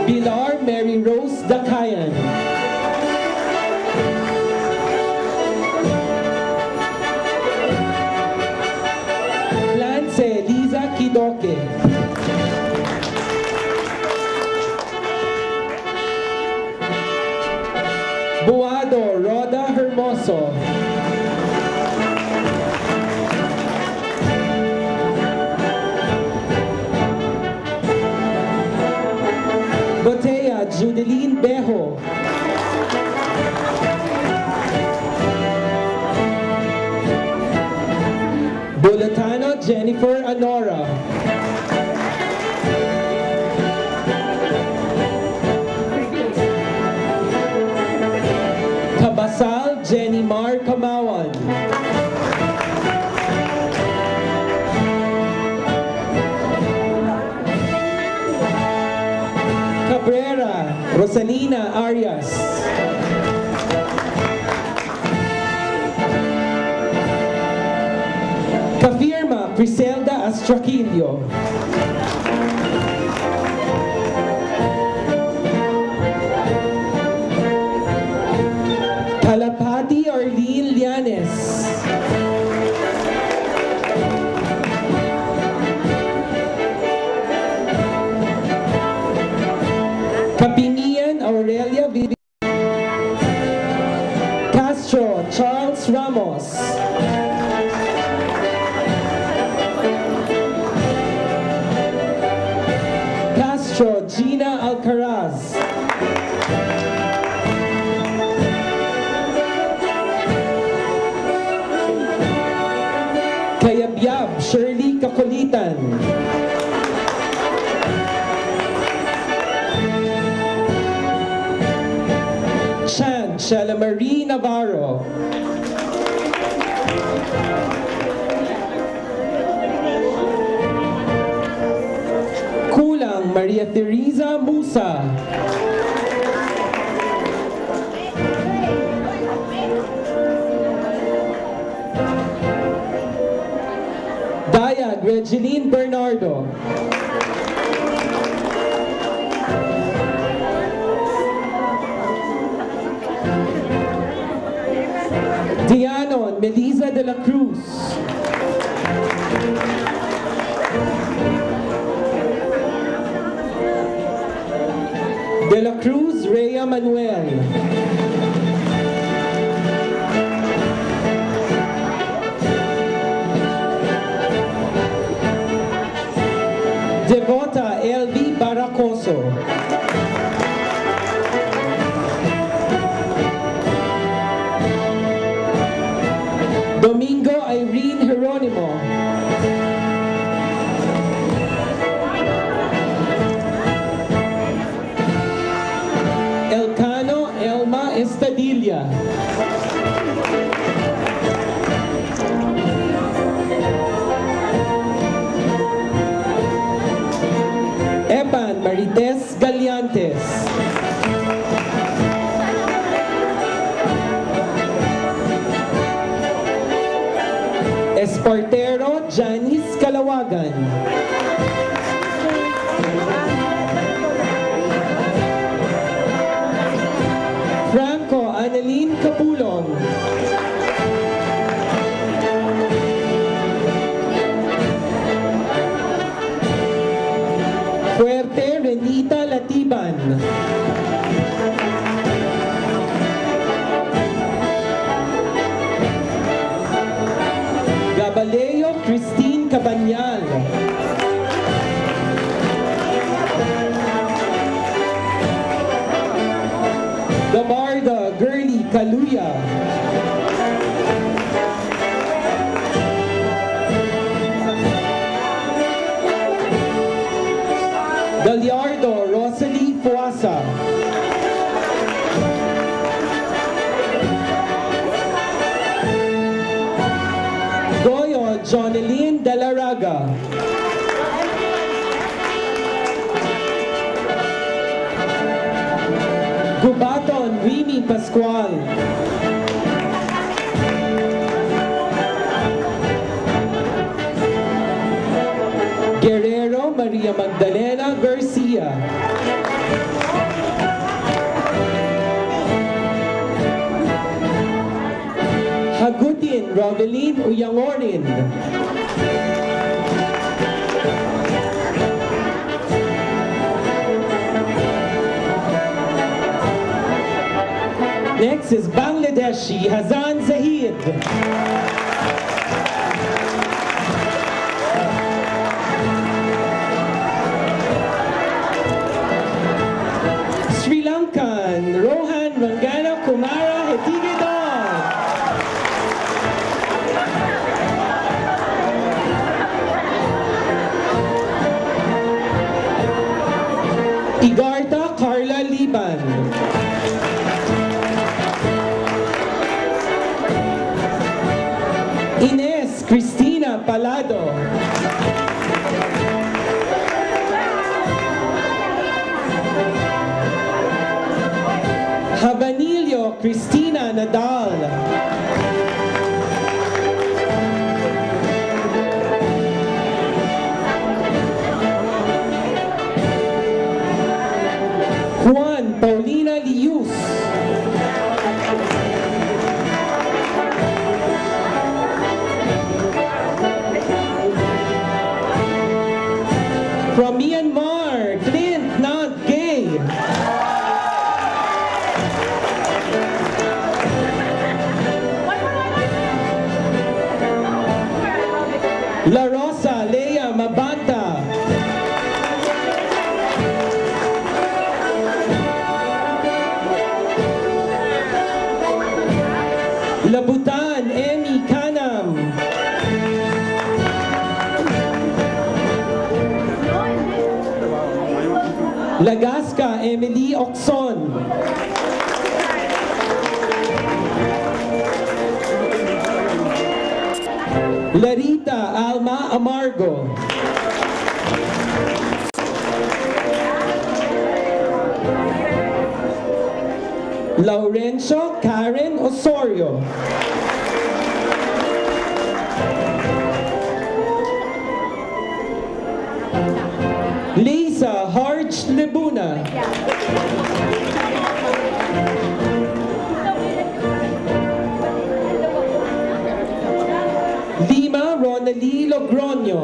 Pilar Mary Rose Dakayan. Lance Liza Kidoke. Buado Roda Hermoso. Botea Judeline Bejo. Bulatano Jennifer Anora. Kabasal Jenny Mar Kamawan. Cabrera Rosalina Arias. Kafirma Criselda Astraquillo. Kalapati Arlene Llanes. Kapinian Aurelia Vivi. Castro Charles Ramos. Castro Gina Alcaraz. Kayabyab Shirley Kakulitan. Chan Shalamarie Navarro. Kulang Maria Teresa Musa. Dayag Regeline Bernardo. Dianon Melisa de la Cruz. De la Cruz Rhea Manuel. Devota Elvi Baracoso. Domingo Irene Jeronimo. Elcano Elma Estadilla. Epan Marites Galiantes. Espartero Janice Calawagan. Franco Annalyn Capulong. Fuerte Renita Latiban. Gabaleo Christine Cabanyal. Gamarda Girly Kaluya. Gallardo Rosalie Fuasa. Goyo Joneline Delaraga. Gubaton Remy Pascual. Guerrero Maria Magdalena Garcia. Hagutin Robeline Uyangorin. Next is Bangladeshi Hazan Zahid. Sri Lankan Rohan Rangana Kumara Hetigedon. Igarta Carla Liban. Ines Cristina Palado. Habanilio Cristina Nadal. Juan Paulina Lius. From Myanmar, Clint Nant Gay. La Rosa Leia Mabanta. Labutan Emmy Kanam. Lagasca Emily Oxon. Larita Alma Amargo. Laurencio Karen Osorio. Lisa Harj Lebuna. Lima Ronali Logroño.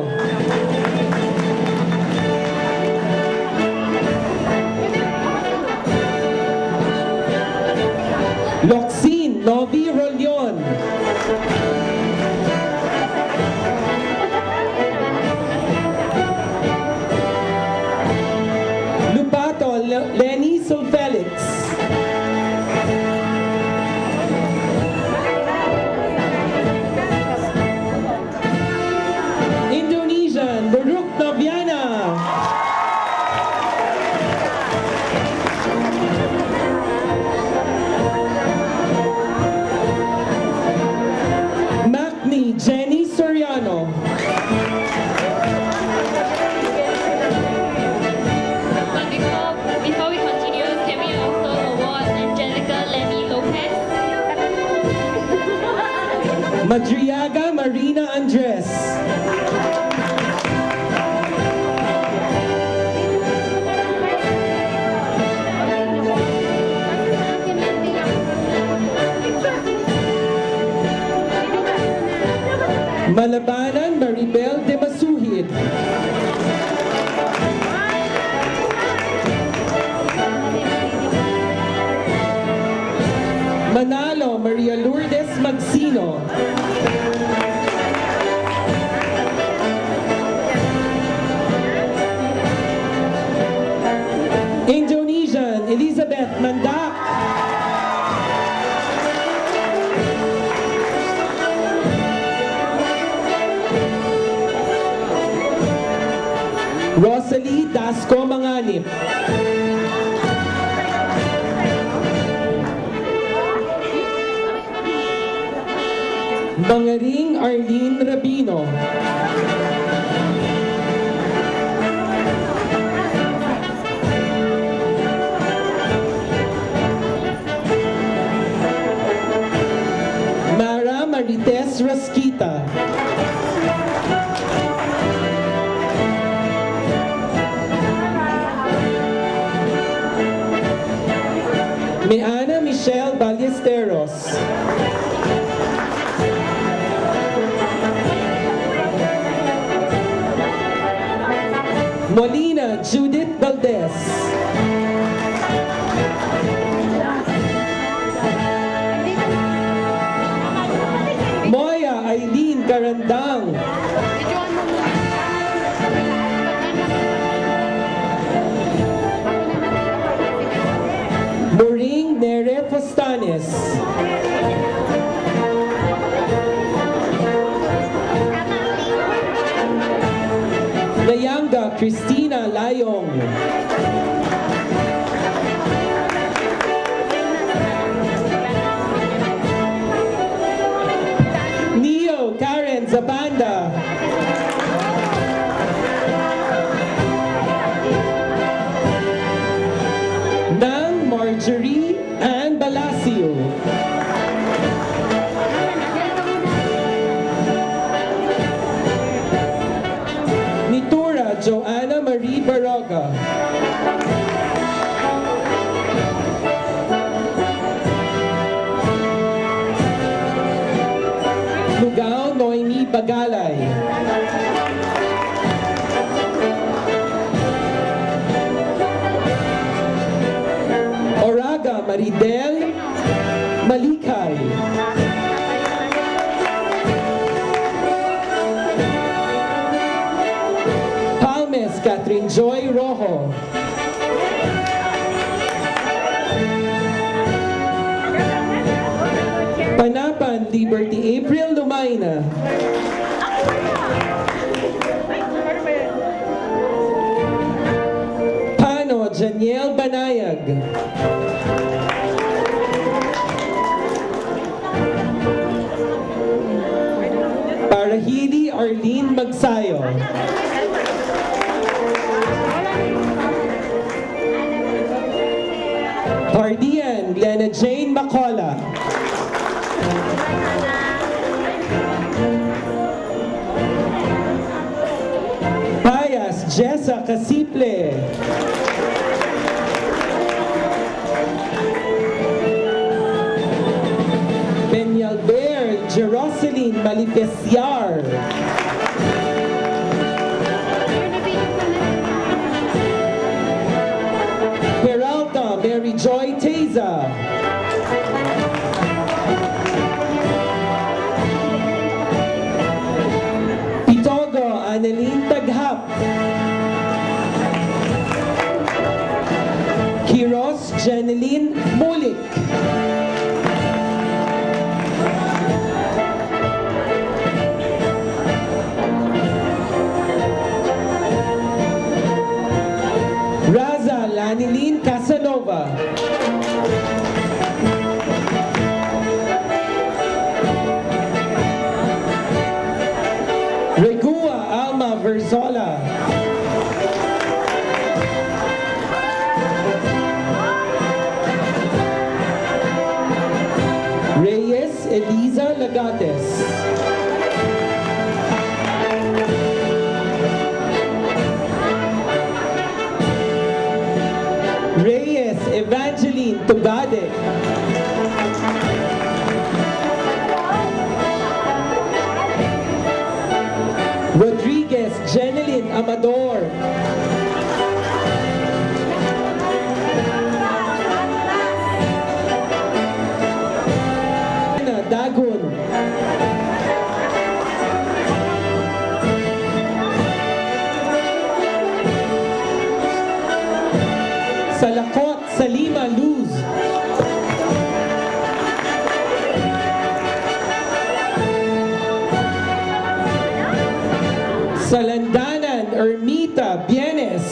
Loxin Novi Rolion. Lupato Lenny Sulfelix. Indonesian Buruk Noviana. Macni Jenny Soriano. Before we continue, can we also award Angelica Lenny Lopez? Madriaga Marina Andres. Malabanan Maribel de Masuhid. Manalo Maria Lourdes Magsino. Indonesian Elizabeth Mandak. Rosalie Dasco Manganip. Bangaring Arlene Rabino. Mara Marites Rasquita. Meana Michelle Ballesteros. Molina Judith Valdez. Moya Eileen Carandang. Boring Nere Fostanes. Nayanga Christina Layong. Neo Karen Zabanda. Nang Marjorie Ann Balacio. Nitura Joanna Marie Baroga. Lugao Noemi Bagalay. Oraga Maridel Malikay. Palmes Catherine Joy Rojo. Panapan Liberty April Lumaina. Pano Janiel Banayag. Parahili Arlene Magsayo. Pardian Glenna Jane Macola. Payas Jessa Casiple. Peñalver Jeroselyn Malipeciar. Peralta Mary Joy Teza. Pitogo Annalyn Taghap. Kiros Janeline Mulik. Raza Lanilyn Casanova. Regua Alma Versola. Reyes Eliza Lagates. Reyes Evangeline Tugade. Rodriguez Jeneline Amador. Dagun. Salakot Salima Luz. Salandanan Ermita Bienes.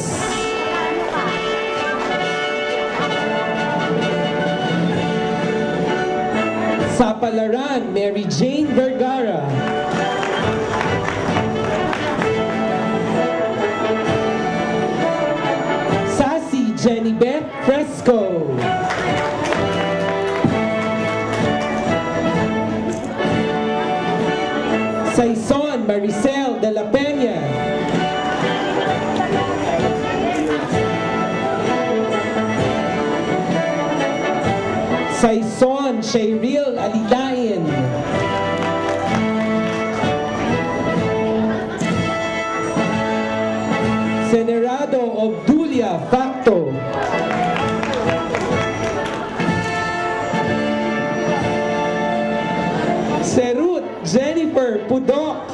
Sapalaran Mary Jane Vergara. Sassy Jenny Beth Fresco. Saison Maricel de la Peña. Saison Shayril Alilain. Senerado Obdulia Facto. Serut Jennifer Pudok.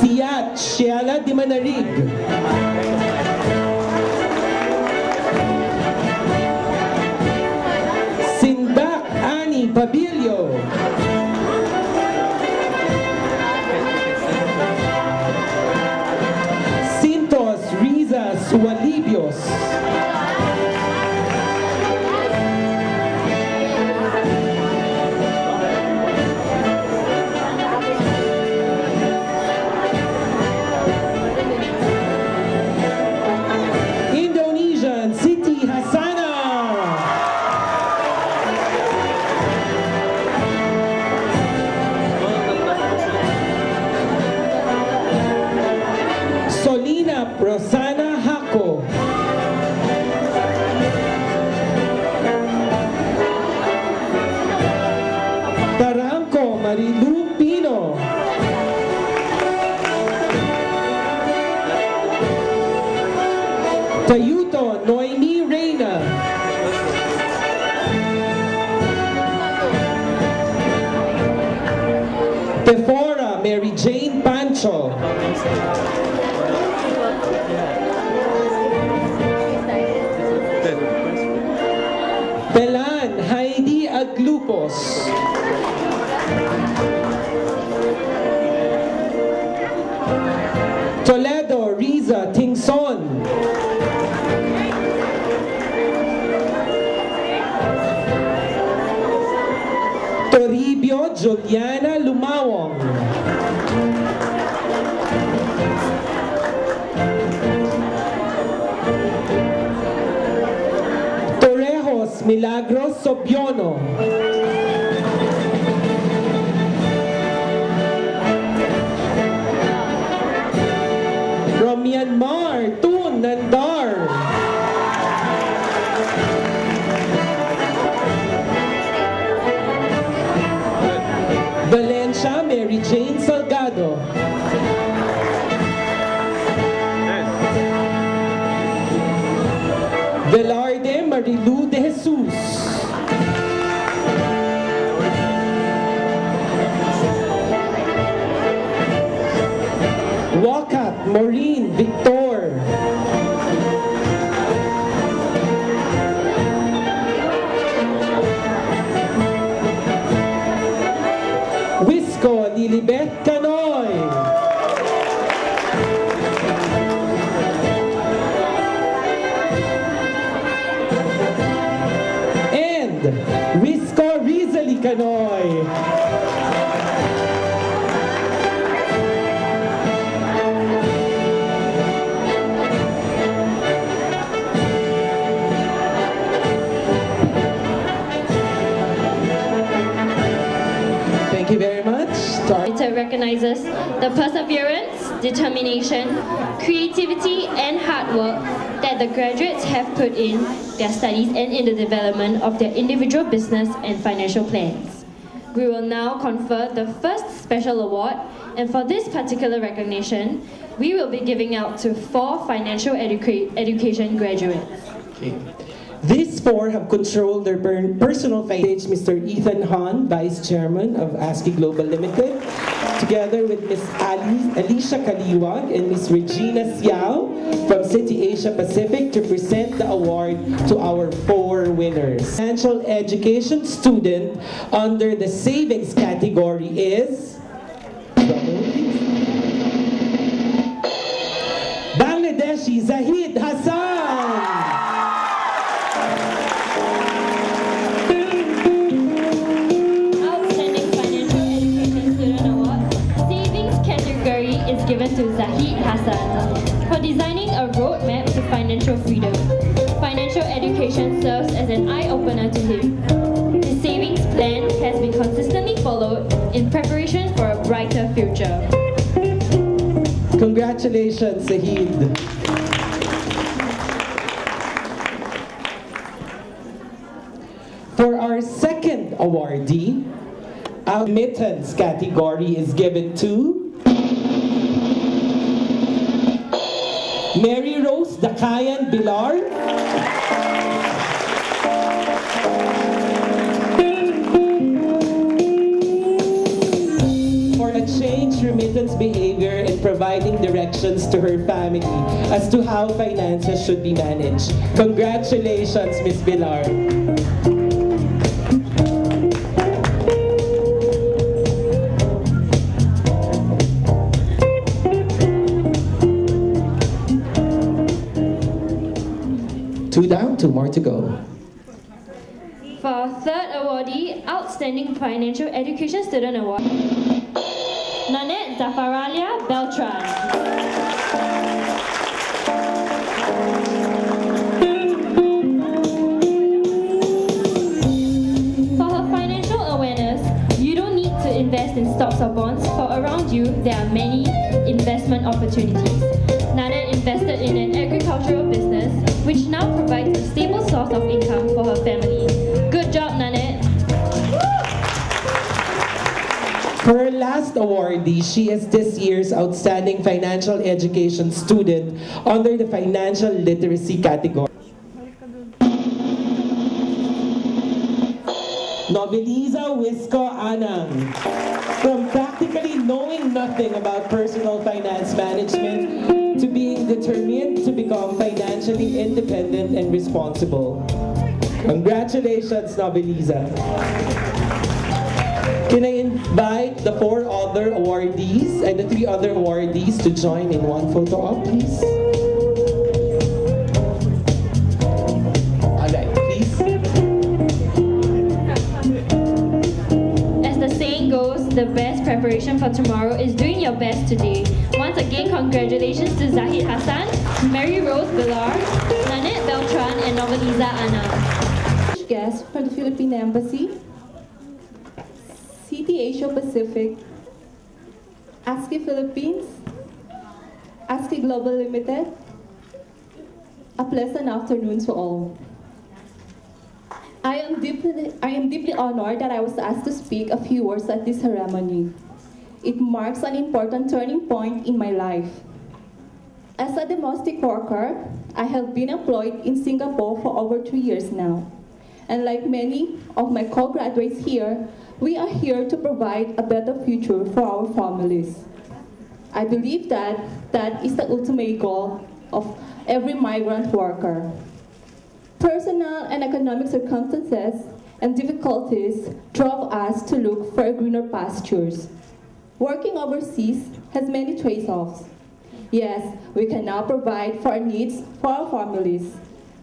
Siat Shiala Dimanarig. Sindak Ani Pabilio. Sintos Riza Sualibios. Indonesian Siti Hassana. Solina Rosana Hako. Taranco Marilu Pino. Tayuto Noemi Reina. Tefora Mary Jane Pancho. Belan Heidi Aglupos. Toledo Riza Tingson. Toribio Juliana Lumawong. Torrejos Milagros Sobiono. From Myanmar, Tun Nandar. Valencia Mary Jane Salgado. Velarde Marilu de Jesus. Wakat Maureen Victor. Wisco Lilibet Canoy. And Wisco Rizali Canoy. Thank you very much. It recognizes the perseverance, determination, creativity, and hard work that the graduates have put in their studies and in the development of their individual business and financial plans. We will now confer the first special award, and for this particular recognition, we will be giving out to 4 financial education graduates. Okay. These 4 have controlled their personal finance. Mr. Ethan Han, Vice Chairman of ASCII Global Limited, together with Ms. Alicia Kaliwag and Ms. Regina Siao from City Asia Pacific to present the award to our 4 winners. Financial education student under the savings category is Bangladeshi Zahid Hassan. Is given to Zahid Hassan for designing a roadmap to financial freedom. Financial education serves as an eye-opener to him. His savings plan has been consistently followed in preparation for a brighter future. Congratulations, Zahid. For our second awardee, our mittens category is given to Mary Rose Dakayan Bilar. For a change remittance behavior in providing directions to her family as to how finances should be managed. Congratulations, Ms. Bilar. Two down, two more to go. For our third awardee, Outstanding Financial Education Student Award, Nanette Zafaralia Beltran. For her financial awareness, you don't need to invest in stocks or bonds, for around you there are many investment opportunities. Nanette invested in an agricultural business, which now provides a stable source of income for her family. Good job, Nanette. For her last awardee, she is this year's Outstanding Financial Education Student under the Financial Literacy category. Nobiliza Wisco Anang. From practically knowing nothing about personal finance management to being determined to become financially independent and responsible. Congratulations, Nobiliza. Can I invite the 4 other awardees and the 3 other awardees to join in one photo op, please? Alright, please. As the saying goes, the best preparation for tomorrow is doing your best today. Once again, congratulations to Zahid Hassan, Mary Rose Bilar, Nanette Beltran, and Noveliza Anna. Guest from the Philippine Embassy, CT Asia Pacific, ASCII Philippines, ASCII Global Limited. A pleasant afternoon to all. I am deeply honored that I was asked to speak a few words at this ceremony. It marks an important turning point in my life. As a domestic worker, I have been employed in Singapore for over 2 years now. And like many of my co-graduates here, we are here to provide a better future for our families. I believe that is the ultimate goal of every migrant worker. Personal and economic circumstances and difficulties drove us to look for greener pastures. Working overseas has many trade-offs. Yes, we can now provide for our needs for our families,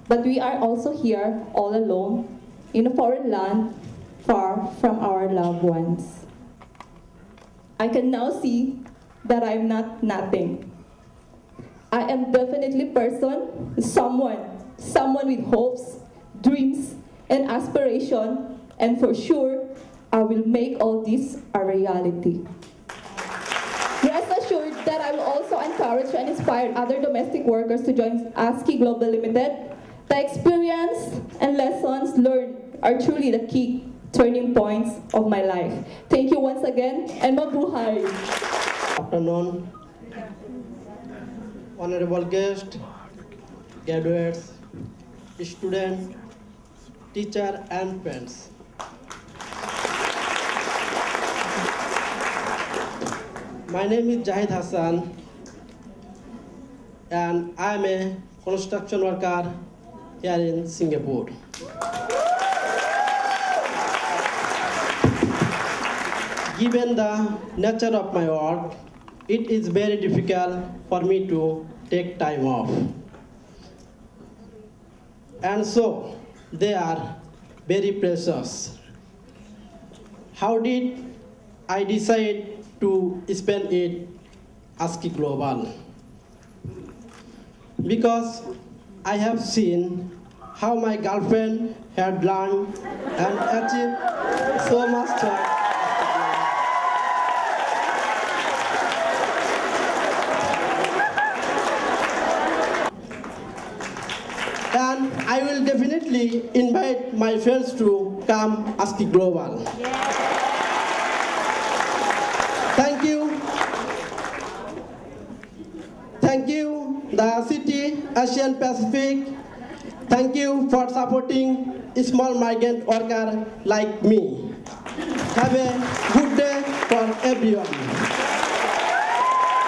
but we are also here all alone in a foreign land, far from our loved ones. I can now see that I am not nothing. I am definitely someone with hopes, dreams, and aspiration, and for sure, I will make all this a reality. Rest assured that I will also encourage and inspire other domestic workers to join ASCII Global Limited. The experience and lessons learned are truly the key turning points of my life. Thank you once again, and mabuhay! Afternoon, honorable guests, graduates, students, teachers, and friends. My name is Zahid Hassan, and I am a construction worker here in Singapore. Given the nature of my work, it is very difficult for me to take time off. And so, they are very precious. How did I decide to spend it ASCII Global? Because I have seen how my girlfriend had learned and achieved so much joy. I will definitely invite my friends to come ASCII Global. Thank you. Thank you, the City Asian Pacific. Thank you for supporting small migrant worker like me. Have a good day for everyone.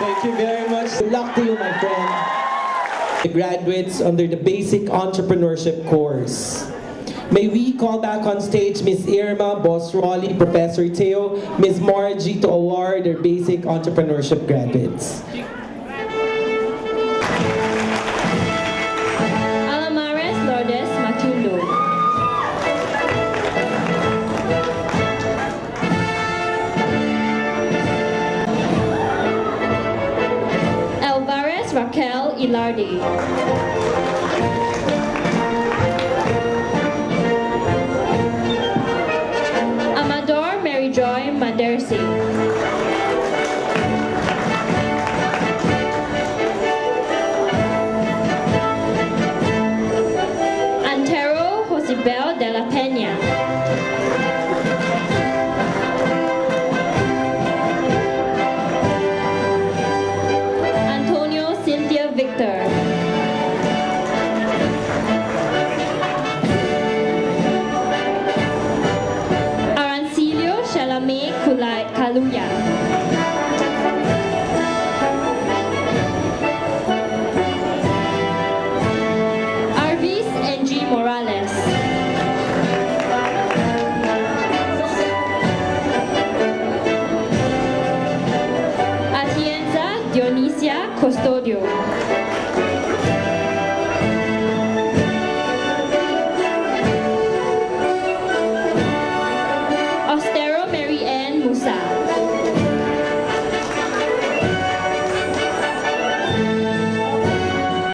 Thank you very much. Good luck to you, my friend. The graduates under the Basic Entrepreneurship course. May we call back on stage Ms. Irma, Boss Rolly, Professor Teo, Ms. Margie to award their Basic Entrepreneurship graduates. Alamares Lourdes Matundo. Alvarez Raquel Ilardi. Amador Mary Joy Madersi. Antero Josibel de la Peña. Antonio Cynthia Victor. Arancilio Shalame Kaluya.